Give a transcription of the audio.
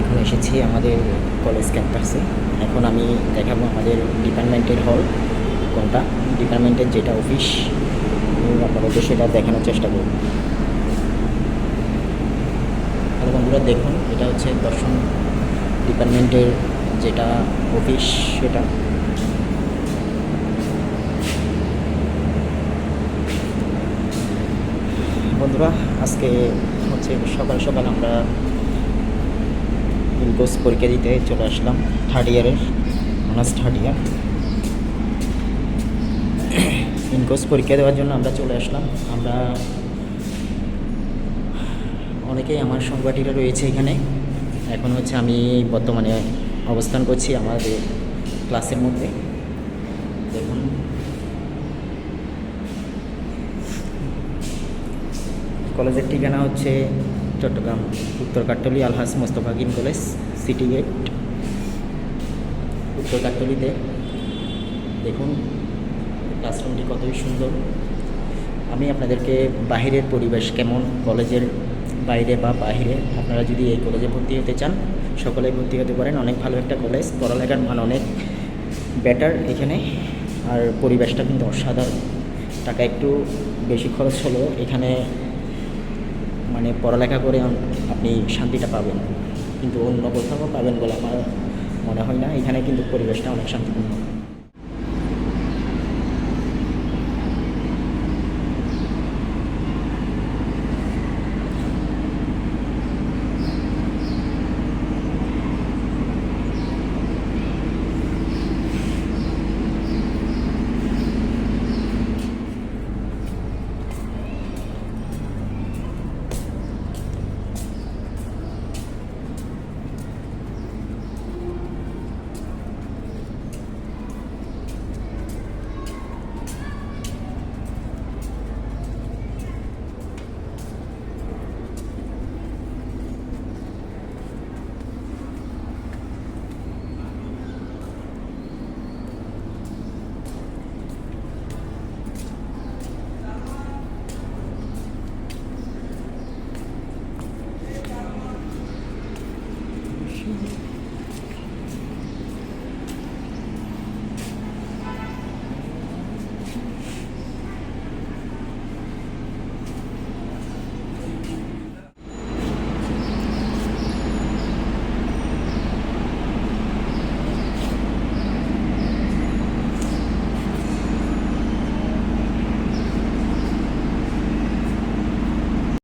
এখন এসেছি আমাদের কলেজ ক্যাম্পাসে। এখন আমি দেখাবো আমাদের ডিপার্টমেন্টের হল কোনটা, ডিপার্টমেন্টের যেটা অফিস, আপনাদেরকে সেটা দেখানোর চেষ্টা করব। তাহলে বন্ধুরা দেখুন, এটা হচ্ছে দর্শন ডিপার্টমেন্টের যেটা অফিস সেটা। বন্ধুরা আজকে হচ্ছে সকাল সকাল আমরা ইনকোর্স পরীক্ষা দিতে চলে আসলাম, থার্ড ইয়ারের অনার্স থার্ড ইয়ার ইনকোর্স পরীক্ষা দেওয়ার জন্য আমরা চলে আসলাম। আমরা অনেকেই আমার সহপাঠীরা রয়েছে এখানে। এখন হচ্ছে আমি বর্তমানে অবস্থান করছি আমাদের ক্লাসের মধ্যে। দেখুন কলেজের ঠিকানা হচ্ছে চট্টগ্রাম উত্তর কাট্টলি আলহাজ মোস্তফা কলেজ, সিটি গেট, উত্তর কাট্টলিতে। দেখুন ক্লাসরুমটি কতই সুন্দর। আমি আপনাদেরকে বাহিরের পরিবেশ কেমন, কলেজের বাইরে বা বাহিরে, আপনারা যদি এই কলেজে ভর্তি হতে চান সকলেই ভর্তি হতে পারেন। অনেক ভালো একটা কলেজ, পড়ালেখার মান অনেক বেটার এখানে, আর পরিবেশটা কিন্তু অসাধারণ। টাকা একটু বেশি খরচ হলেও এখানে মানে পড়ালেখা করে আপনি শান্তিটা পাবেন, কিন্তু অন্য কোথাও পাবেন বলে আমার মনে হয় না। এখানে কিন্তু পরিবেশটা অনেক শান্তিপূর্ণ।